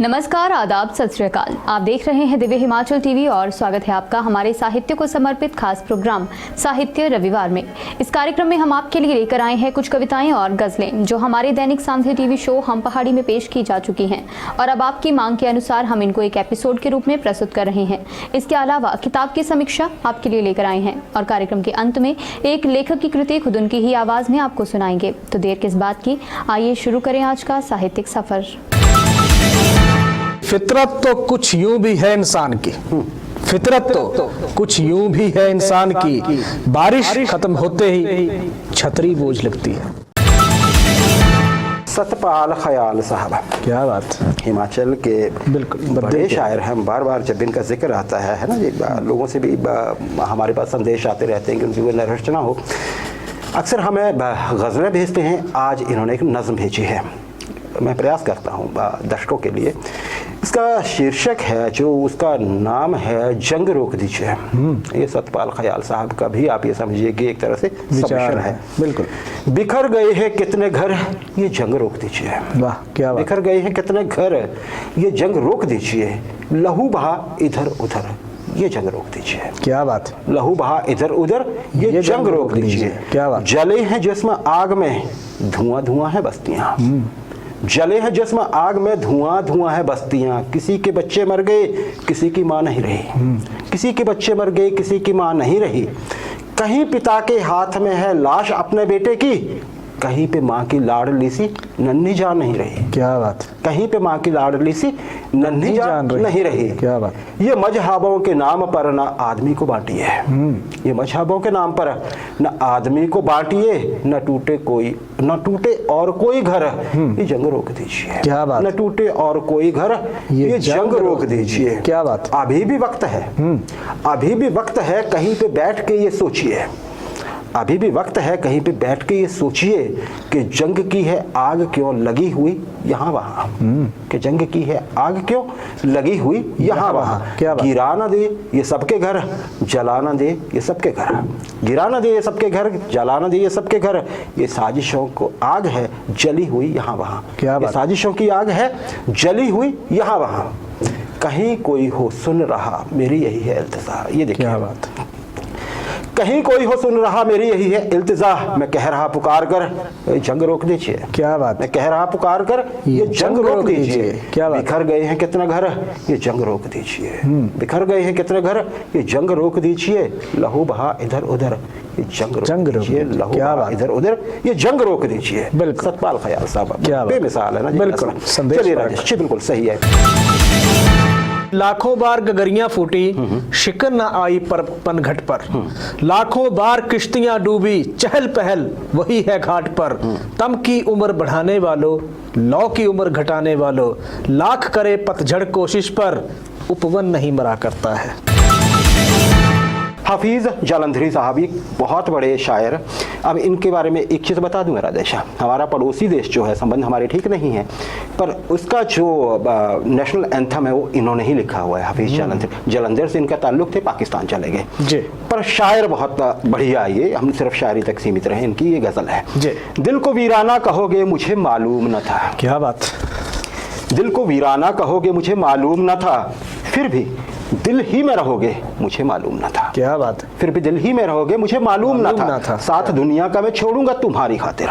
नमस्कार, आदाब, सत श्री अकाल। आप देख रहे हैं दिव्य हिमाचल टीवी और स्वागत है आपका हमारे साहित्य को समर्पित खास प्रोग्राम साहित्य रविवार में। इस कार्यक्रम में हम आपके लिए लेकर आए हैं कुछ कविताएं और गजलें जो हमारे दैनिक सांध्य टीवी शो हम पहाड़ी में पेश की जा चुकी हैं और अब आपकी मांग के अनुसार हम इनको एक एपिसोड के रूप में प्रस्तुत कर रहे हैं। इसके अलावा किताब की समीक्षा आपके लिए लेकर आए हैं और कार्यक्रम के अंत में एक लेखक की कृति खुद उनकी ही आवाज में आपको सुनाएंगे। तो देर किस बात की, आइए शुरू करें आज का साहित्यिक सफर। फितरत तो कुछ यूं भी है इंसान की, फितरत तो कुछ यूं भी है इंसान की, बारिश खत्म होते ही छतरी बोझ लगती है। सतपाल खयाल साहब, क्या बात। हिमाचल के बिल्कुल बड़े शायर हैं। बार बार जब इनका जिक्र आता है ना जी, लोगों से भी हमारे पास संदेश आते रहते हैं कि उनकी कोई रचना हो। अक्सर हमें गज़लें भेजते हैं, आज इन्होंने एक नज़्म भेजी है। मैं प्रयास करता हूँ दर्शकों के लिए। इसका शीर्षक है, जो उसका नाम है, जंग रोक दीजिए। ये सतपाल खयाल साहब का भी आप ये समझिए कि एक तरह से सबमिशन है। बिल्कुल। बिखर गए हैं कितने घर, ये जंग रोक दीजिए। वाह, क्या बात। बिखर गए हैं कितने घर, ये जंग रोक दीजिए। लहू बहा इधर उधर, ये जंग रोक दीजिए। क्या बात। लहू बहा इधर उधर, ये जंग रोक दीजिए। क्या बात। जले हैं जिसमें आग में धुआं धुआं है बस्तियां, जले हैं जिसमें आग में धुआं धुआं है बस्तियां। किसी के बच्चे मर गए, किसी की मां नहीं रही। किसी के बच्चे मर गए, किसी की मां नहीं रही। कहीं पिता के हाथ में है लाश अपने बेटे की, कहीं पे माँ की लाडली सी नन्ही जान नहीं रही। क्या बात। कहीं पे माँ की लाडली सी नन्ही जान नहीं रही। क्या बात। ये मजहबों के नाम पर ना आदमी को बांटिए, ये मजहबों के नाम पर न आदमी को बांटिए, न टूटे और कोई घर, ये जंग रोक दीजिए। क्या बात। न टूटे और कोई घर, ये जंग रोक दीजिए। क्या बात। अभी भी वक्त है, अभी भी वक्त है, कहीं पे बैठ के ये सोचिए। अभी भी वक्त है, कहीं पे बैठ के ये सोचिए कि जंग की है आग क्यों लगी हुई यहाँ वहाँ, कि जंग की है आग क्यों लगी हुई यहाँ वहाँ। गिराना दे ये सबके घर, जलाना दे ये सबके घर। गिराना दे ये सबके घर, जलाना दे ये सबके घर। ये साजिशों को आग है जली हुई यहाँ वहाँ। ये साजिशों की आग है जली हुई यहाँ वहाँ। कहीं कोई हो सुन रहा मेरी यही है इल्तिजा। ये देखिए, क्या बात। कहीं कोई हो सुन रहा मेरी यही है इल्तिजा। मैं कह रहा पुकार कर, ये जंग रोक दीजिए। क्या बात। मैं कह रहा पुकार कर, ये जंग रोक दीजिए। क्या बात। बिखर गए हैं कितने घर, ये जंग रोक दीजिए। बिखर गए हैं कितने घर, ये जंग रोक दीजिए। लहू बहा इधर उधर, ये जंग रोक दीजिए। लहू बहा इधर उधर, ये जंग रोक दीजिए। बिल्कुल। सतपाल खयाल साहब बेमिसाल है ना। बिल्कुल। चलिए राजेश जी, बिल्कुल सही है। लाखों बार गगरियां फूटी, शिकन न आई पर पनघट पर। लाखों बार किश्तियां डूबी, चहल पहल वही है घाट पर। तम की उम्र बढ़ाने वालों, लौ की उम्र घटाने वालों, लाख करे पतझड़ कोशिश पर, उपवन नहीं मरा करता है। हफीज़ जालंधरी साहब एक बहुत बड़े शायर। अब इनके बारे में एक चीज़ बता दूं राजेश, हमारा पड़ोसी देश जो है, संबंध हमारे ठीक नहीं है, पर उसका जो नेशनल एंथम है वो इन्होंने ही लिखा हुआ है। हफीज़ जालंधरी, जलंधर से इनका ताल्लुक थे, पाकिस्तान चले गए जी। पर शायर बहुत बढ़िया, ये हम सिर्फ शायरी तक सीमित रहे। इनकी ये गज़ल है जी। दिल को वीराना कहोगे मुझे मालूम न था। क्या बात। दिल को वीराना कहोगे मुझे मालूम न था, फिर भी दिल ही में रहोगे मुझे मालूम न था। क्या बात। फिर भी दिल ही में रहोगे मुझे मालूम न था। साथ दुनिया का मैं छोड़ूंगा तुम्हारी खातिर,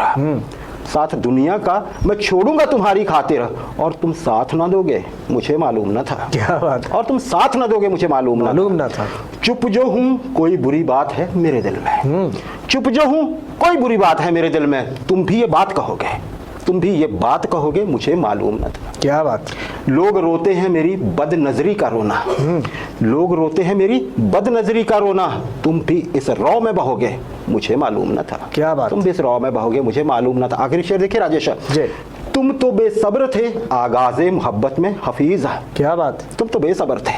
साथ दुनिया का मैं छोड़ूंगा तुम्हारी खातिर, और तुम साथ ना दोगे मुझे मालूम न था। क्या बात। और तुम साथ ना दोगे मुझे मालूम न था। चुप जो हूँ कोई बुरी बात है मेरे दिल में, चुप जो हूँ कोई बुरी बात है मेरे दिल में, तुम भी ये बात कहोगे, तुम भी ये बात कहोगे मुझे मालूम न था। क्या बात। लोग रोते हैं मेरी बदनजरी का रोना, लोग रोते हैं मेरी बदनजरी का रोना, तुम भी इस रौ में बहोगे मुझे मालूम न था। क्या बात। तुम भी इस रौ में बहोगे मुझे मालूम न था। आखिरी शेर देखिए राजेश जी। तुम तो बेसब्र थे आगाज़े मोहब्बत में हफीज। क्या बात। तुम तो बेसब्र थे,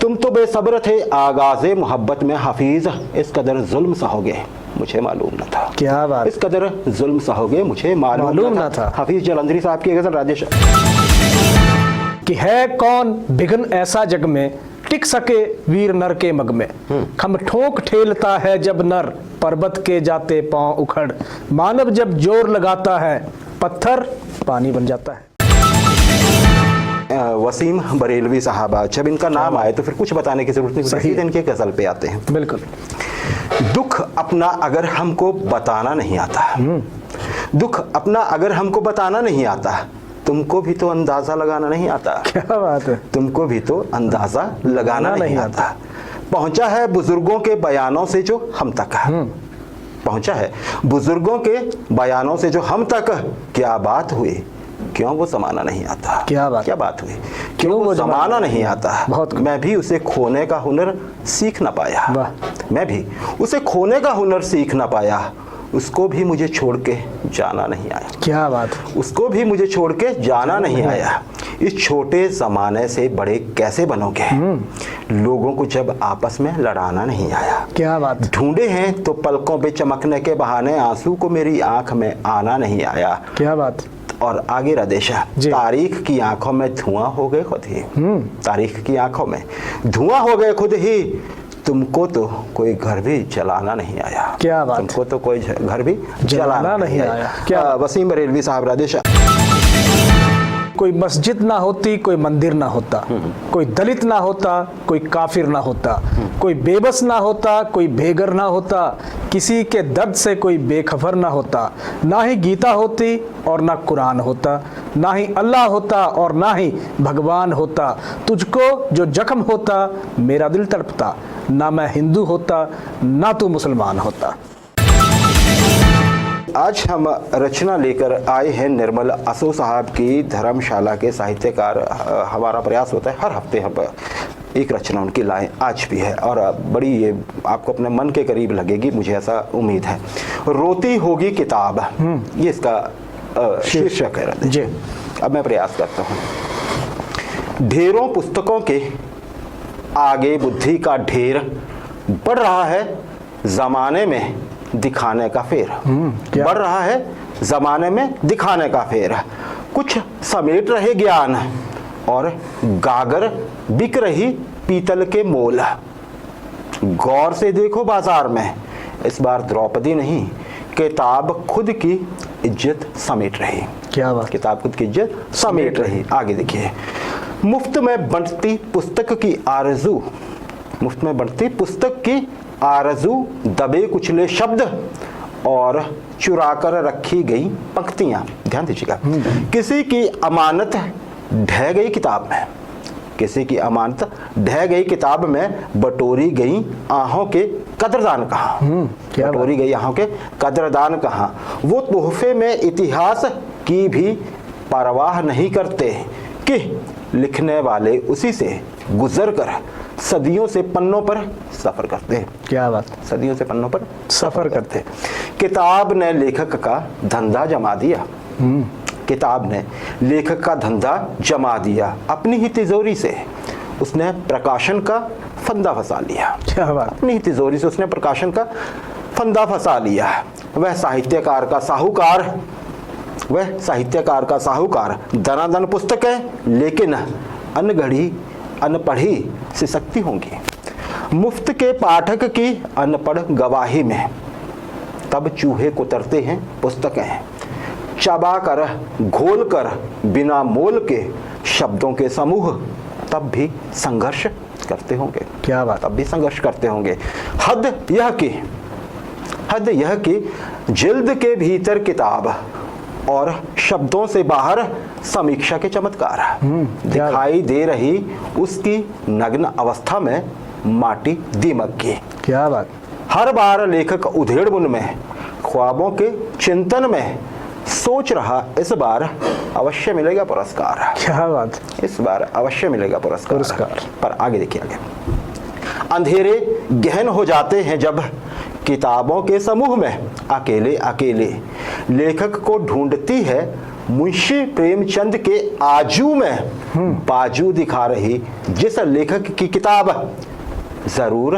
तुम तो बेसब्र थे आगाज़े मोहब्बत में हफीज, इस कदर जुल्म सहोगे मुझे मालूम न था। क्या बात। इस कदर जुल्म सहोगे मुझे मालूम न था। हफीज जालंधरी साहब की गज़ल राजेश। कि है कौन बिघन ऐसा जग में, टिक सके वीर नर के मग में। खम ठोक ठेलता है जब नर, पर्वत के जाते पांव उखड़। मानव जब जोर लगाता है, पत्थर पानी बन जाता है। वसीम बरेलवी साहब, जब इनका नाम आए तो फिर कुछ बताने की जरूरत नहीं, सीधे इनके गजल पे आते हैं। बिल्कुल। दुख अपना अगर हमको बताना नहीं आता, दुख अपना अगर हमको बताना नहीं आता, तुमको भी तो अंदाजा लगाना नहीं आता। क्या बात है। तुमको भी तो अंदाजा लगाना नहीं आता। पहुंचा है बुजुर्गों के बयानों से जो हम तक, पहुंचा है बुजुर्गों के बयानों से जो हम तक, क्या बात हुई क्यों वो जमाना नहीं आता। क्या बात हुई क्यों वो जमाना नहीं आता। बहुत। मैं भी उसे खोने का हुनर सीख ना पाया, मैं भी उसे खोने का हुनर सीख ना पाया, उसको भी मुझे छोड़ के जाना नहीं आया। क्या बात। उसको भी मुझे छोड़ के जाना नहीं आया। इस छोटे जमाने से बड़े कैसे बनोगे, लोगों को जब आपस में लड़ाना नहीं आया। क्या बात। ढूंढे हैं तो पलकों पे चमकने के बहाने, आंसू को मेरी आंख में आना नहीं आया। क्या बात। और आगे रदेशा, तारीख की आंखों में धुआं हो गए खुद ही, तारीख की आंखों में धुआं हो गए खुद ही, तुमको तो कोई घर भी जलाना नहीं आया। क्या बात। तुमको तो कोई घर भी जलाना नहीं आया। क्या वसीम बरेलवी साहब, राधेशा। कोई मस्जिद ना होती, कोई मंदिर ना होता, कोई दलित ना होता, कोई काफिर ना होता, कोई बेबस ना होता, कोई बेघर ना होता, किसी के दर्द से कोई बेखबर ना होता, ना ही गीता होती और ना कुरान होता, ना ही अल्लाह होता और ना ही भगवान होता, तुझको जो जख्म होता मेरा दिल तड़पता, ना मैं हिंदू होता ना तू मुसलमान होता। आज हम रचना लेकर आए हैं निर्मल असो साहब की, धर्मशाला के साहित्यकार। हमारा प्रयास होता है हर हफ्ते हम एक रचना उनकी लाएं, आज भी है और बड़ी ये आपको अपने मन के करीब लगेगी, मुझे ऐसा उम्मीद है। रोती होगी किताब, ये इसका शीर्षक है जी। अब मैं प्रयास करता हूँ। ढेरों पुस्तकों के आगे बुद्धि का ढेर बढ़ रहा है जमाने में दिखाने का फेर, बढ़ रहा है जमाने में दिखाने का फेर, कुछ समेट रहे ज्ञान और गागर बिक रही पीतल के मोल। गौर से देखो बाजार में इस बार द्रौपदी नहीं, किताब खुद की इज्जत समेट रही। क्या बात। किताब खुद की इज्जत समेट रही। आगे देखिए, मुफ्त में बंटती पुस्तक की आरज़ू, मुफ्त में बंटती पुस्तक की आरज़ू, दबे कुचले शब्द और चुरा कर रखी गई पंक्तियां। ध्यान दीजिएगा, किसी की अमानत ढह गई किताब में, किसी की अमानत ढह गई किताब में, बटोरी गई आहों के कदरदान कहाँ, बटोरी गई आहों के कदरदान कहाँ। वो तोहफे में इतिहास की भी परवाह नहीं करते कि लिखने वाले उसी से गुजर कर सदियों से पन्नों पर सफर करते। क्या बात। सदियों से पन्नों पर सफर करते। किताब ने लेखक का धंधा जमा दिया, किताब ने लेखक का धंधा जमा दिया, अपनी ही तिजोरी से उसने प्रकाशन का फंदा फंसा लिया। क्या बात। अपनी ही तिजोरी से उसने प्रकाशन का फंदा फंसा लिया। वह साहित्यकार का साहूकार, वह साहित्यकार का साहूकार, दनादन पुस्तकें लेकिन अनगढ़ी अनपढ़ी से सकती होंगी। मुफ्त के पाठक की अनपढ़ गवाही में तब चूहे कुतरते हैं पुस्तकें, चबा कर घोल कर बिना मोल के शब्दों के समूह तब भी संघर्ष करते होंगे। क्या बात। तब भी संघर्ष करते होंगे। हद यह कि जिल्द के भीतर किताब और शब्दों से बाहर समीक्षा के चमत्कार, दिखाई दे रही उसकी नग्न अवस्था में माटी दीमक की। क्या बात। हर बार लेखक उधेड़बुन में ख्वाबों के चिंतन में सोच रहा, इस बार अवश्य मिलेगा पुरस्कार। क्या बात। इस बार अवश्य मिलेगा पुरस्कार। पर आगे देखिए, आगे अंधेरे गहन हो जाते हैं जब किताबों के समूह में अकेले अकेले लेखक को ढूंढती है मुंशी प्रेमचंद के आजू में बाजू दिखा रही जिस लेखक की किताब जरूर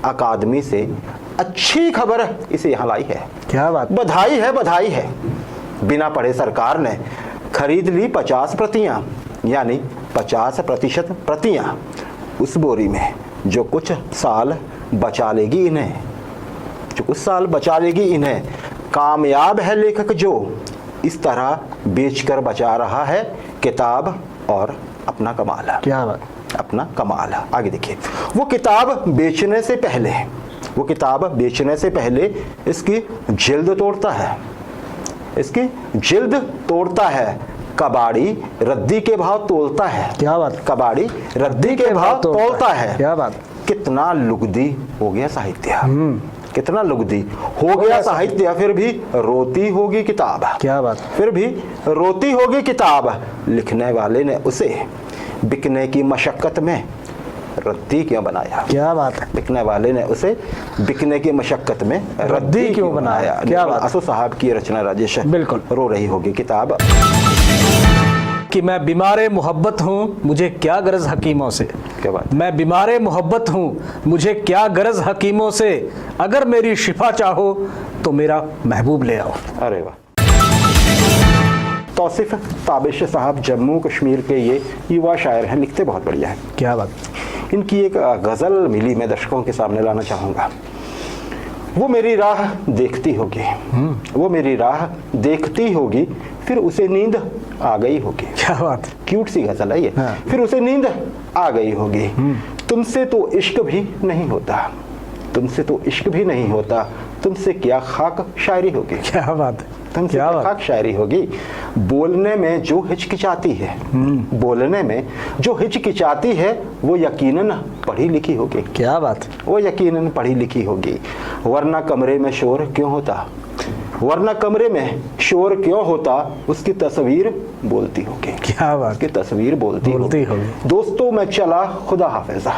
अकादमी से अच्छी खबर इसे यहाँ लाई है। क्या बात। बधाई है, बधाई है। बिना पढ़े सरकार ने खरीद ली 50 प्रतियां, यानी 50% प्रतियां उस बोरी में जो कुछ साल बचा लेगी इन्हें, जो कुछ साल बचा लेगी इन्हें। कामयाब है लेखक जो इस तरह बेचकर बचा रहा है किताब और अपना कमाल है। क्या बात, अपना कमाल है। आगे देखिए, वो किताब बेचने से पहले, वो किताब बेचने से पहले इसकी जिल्द तोड़ता है, इसकी जिल्द तोड़ता है, कबाड़ी रद्दी के भाव तोलता है। क्या बात, कबाड़ी रद्दी के भाव तोलता है। क्या बात, कितना लुगदी हो गया साहित्य, कितना लुगदी हो गया साहित्य, फिर भी रोती होगी किताब। क्या बात, फिर भी रोती होगी किताब, लिखने वाले ने उसे बिकने की मशक्कत में रद्दी क्यों बनाया। क्या बात है, बिकने वाले ने उसे बिकने की मशक्कत में रद्दी क्यों बनाया। क्या बात, असो साहब की रचना राजेश। बिल्कुल, रो रही होगी किताब कि मैं बीमारे मोहब्बत हूँ, मुझे क्या गरज हकीमों से। क्या बात, मैं बीमारे मोहब्बत हूँ, मुझे क्या गरज हकीमों से, अगर मेरी शिफा चाहो तो मेरा महबूब ले आओ। अरे वाह। तौसीफ ताबिश साहब जम्मू कश्मीर के ये युवा शायर हैं, लिखते बहुत बढ़िया है। क्या बात, इनकी एक गज़ल मिली, मैं दर्शकों के सामने लाना चाहूँगा। वो मेरी राह देखती होगी, वो मेरी राह देखती होगी, फिर उसे नींद आ गई होगी। क्या बात, क्यूट सी गज़ल है ये। हाँ। फिर उसे नींद आ गई होगी, तुमसे तो इश्क भी नहीं होता, तुमसे तो इश्क भी नहीं होता, तुमसे क्या खाक शायरी होगी। क्या बात, तुमसे क्या क्या बात, खाक शायरी होगी। बोलने में जो हिचकिचाती है, बोलने में जो हिचकिचाती है, वो यकीनन पढ़ी लिखी होगी। क्या बात, वो यकीनन पढ़ी लिखी होगी। वरना कमरे में शोर क्यों होता, वरना कमरे में शोर क्यों होता, उसकी तस्वीर बोलती होगी। क्या बात, उसकी तस्वीर बोलती होगी। दोस्तों मैं चला खुदा हाफिजा,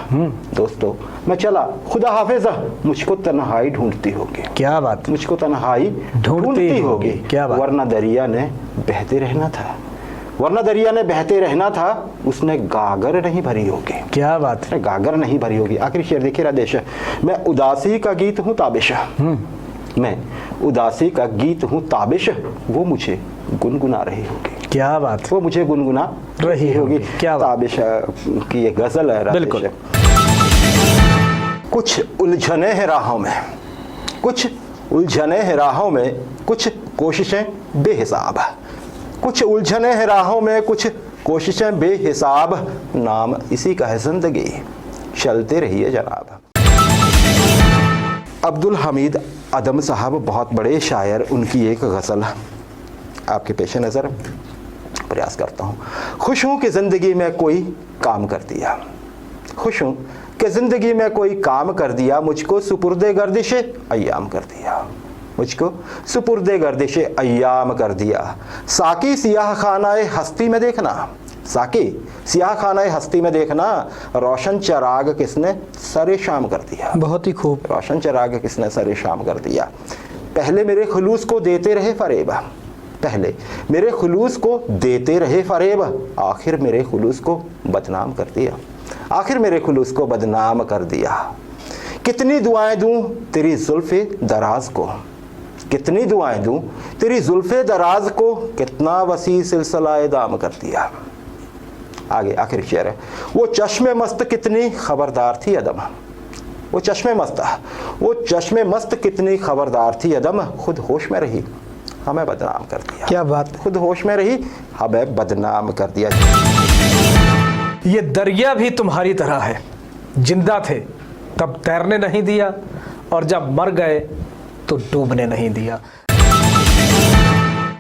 दोस्तों मैं चला खुदा हाफिजा, मुझको तन्हाई ढूंढती होगी। क्या बात, मुझको तन्हाई ढूंढती होगी। क्या बात, वरना दरिया ने बहते रहना था, वरना दरिया ने बहते रहना था, उसने गागर नहीं भरी होगी। क्या बात, गागर नहीं भरी होगी। आखिरी शेर देखिए राधेश, मैं उदासी का गीत हूँ ताबिश, मैं उदासी का गीत हूँ ताबिश, वो मुझे गुनगुना रही होगी। क्या बात, वो मुझे गुनगुना रही होगी। क्या ताबिश की ये गजल है राधेश। बिल्कुल। कुछ उलझने हैं राहों में, कुछ उलझने हैं राहों में, कुछ कोशिशें बेहिसाब, कुछ उलझने हैं राहों में, कुछ कोशिशें बेहिसाब, नाम इसी का है जिंदगी, चलते रहिए जनाब। अब्दुल हमीद अदम साहब बहुत बड़े शायर, उनकी एक गज़ल आपके पेश नज़र प्रयास करता हूँ। खुश हूँ कि ज़िंदगी में कोई काम कर दिया, खुश हूँ कि ज़िंदगी में कोई काम कर दिया, मुझको सुपुर्दे गर्दिश अय्याम कर दिया, मुझको सुपुर्दे गर्दिश अय्याम कर दिया। साकी सियाह खानाए हस्ती में देखना, साकी सियाह खानाए हस्ती में देखना, रोशन चराग किसने सरे शाम कर दिया। बहुत ही खूब। रोशन चराग किसने सरे शाम कर दिया। पहले मेरे खुलूस को देते रहे फरेब, पहले मेरे खुलूस को देते रहे फरेब, आखिर मेरे खुलूस को बदनाम कर दिया, आखिर मेरे खुलूस को बदनाम कर दिया। कितनी दुआएं दूं तेरी जुल्फे दराज को, कितनी दुआएं दूं तेरी जुल्फे दराज को, कितना वसी सिलसिला दाम कर दिया। आगे आखिर शेर है, वो चश्मे मस्त कितनी खबरदार थी अदम, वो चश्मे मस्त, वो चश्मे मस्त कितनी खबरदार थी अदम, खुद होश में रही हमें बदनाम कर दिया। क्या बात, खुद होश में रही हमें बदनाम कर दिया। ये दरिया भी तुम्हारी तरह है, जिंदा थे तब तैरने नहीं दिया, और जब मर गए तो डूबने नहीं दिया।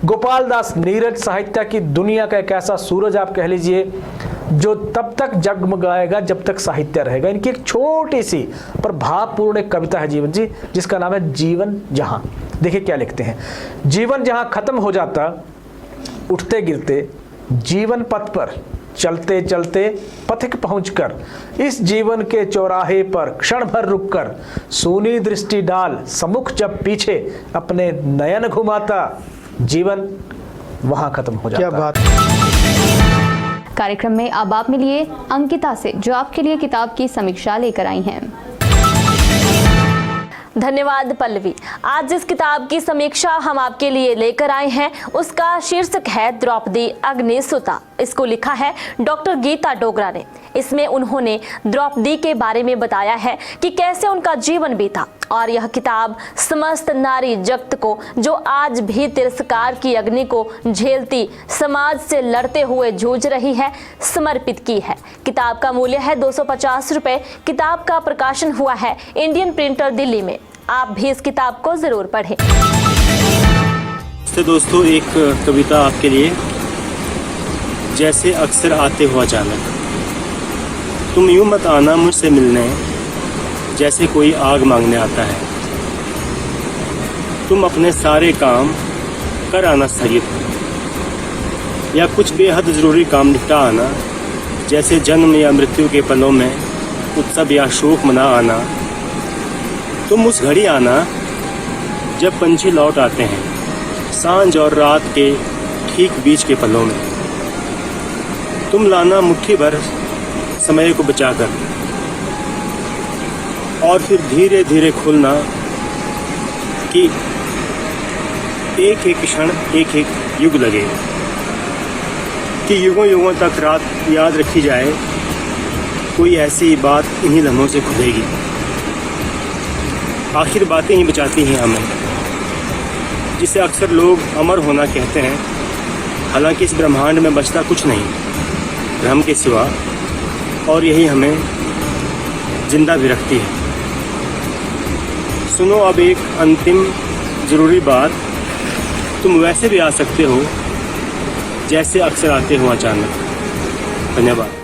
गोपाल दास नीरज साहित्य की दुनिया का एक ऐसा सूरज आप कह लीजिए जो तब तक जगमगाएगा जब तक साहित्य रहेगा। इनकी एक छोटी सी पर भावपूर्ण एक कविता है जीवन जी, जिसका नाम है जीवन जहां। देखिए क्या लिखते हैं, जीवन जहां खत्म हो जाता, उठते गिरते जीवन पथ पर चलते चलते पथिक पहुंचकर, इस जीवन के चौराहे पर क्षण भर रुककर, सूनी दृष्टि डाल सम्मुख जब पीछे अपने नयन घुमाता, जीवन वहां खत्म हो जाता। क्या बात। कार्यक्रम में अब आप मिलिए अंकिता से, जो आपके लिए किताब की समीक्षा लेकर आई हैं। धन्यवाद पल्लवी। आज जिस किताब की समीक्षा हम आपके लिए लेकर आए हैं उसका शीर्षक है द्रौपदी अग्निसुता। इसको लिखा है डॉक्टर गीता डोगरा ने। इसमें उन्होंने द्रौपदी के बारे में बताया है कि कैसे उनका जीवन बीता, और यह किताब समस्त नारी जगत को, जो आज भी तिरस्कार की अग्नि को झेलती, समाज से लड़ते हुए जूझ रही है, समर्पित की है। किताब का मूल्य है 250 रुपए। किताब का प्रकाशन हुआ है इंडियन प्रिंटर दिल्ली में। आप भी इस किताब को जरूर पढ़ें। तो दोस्तों, एक कविता आपके लिए। जैसे अक्सर आते हो अचानक, तुम यूं मत आना मुझसे मिलने, जैसे कोई आग मांगने आता है। तुम अपने सारे काम कर आना स्थगित, या कुछ बेहद ज़रूरी काम निपटा आना, जैसे जन्म या मृत्यु के पलों में उत्सव या शोक मना आना। तुम उस घड़ी आना जब पंछी लौट आते हैं, सांझ और रात के ठीक बीच के पलों में। तुम लाना मुट्ठी भर समय को बचाकर, और फिर धीरे धीरे खुलना कि एक एक क्षण एक एक युग लगे, कि युगों युगों तक रात याद रखी जाए। कोई ऐसी बात इन्हीं लम्हों से खुलेगी। आखिर बातें ही बचाती हैं हमें, जिसे अक्सर लोग अमर होना कहते हैं। हालांकि इस ब्रह्मांड में बचता कुछ नहीं भ्रम के सिवा, और यही हमें जिंदा भी रखती है। सुनो अब एक अंतिम ज़रूरी बात, तुम वैसे भी आ सकते हो जैसे अक्सर आते हो अचानक। धन्यवाद।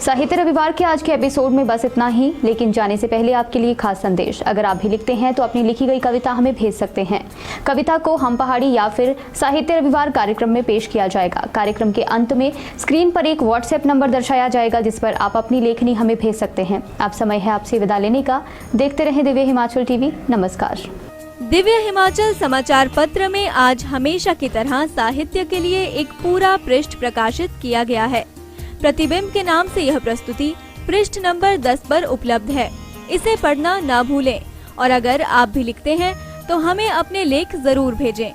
साहित्य रविवार के आज के एपिसोड में बस इतना ही, लेकिन जाने से पहले आपके लिए खास संदेश। अगर आप भी लिखते हैं तो अपनी लिखी गई कविता हमें भेज सकते हैं। कविता को हम पहाड़ी या फिर साहित्य रविवार कार्यक्रम में पेश किया जाएगा। कार्यक्रम के अंत में स्क्रीन पर एक व्हाट्सएप नंबर दर्शाया जाएगा, जिस पर आप अपनी लेखनी हमें भेज सकते हैं। अब समय है आपसे विदा लेने का। देखते रहें दिव्य हिमाचल टीवी। नमस्कार। दिव्य हिमाचल समाचार पत्र में आज हमेशा की तरह साहित्य के लिए एक पूरा पृष्ठ प्रकाशित किया गया है। प्रतिबिंब के नाम से यह प्रस्तुति पृष्ठ नंबर 10 पर उपलब्ध है। इसे पढ़ना ना भूलें, और अगर आप भी लिखते हैं तो हमें अपने लेख जरूर भेजें।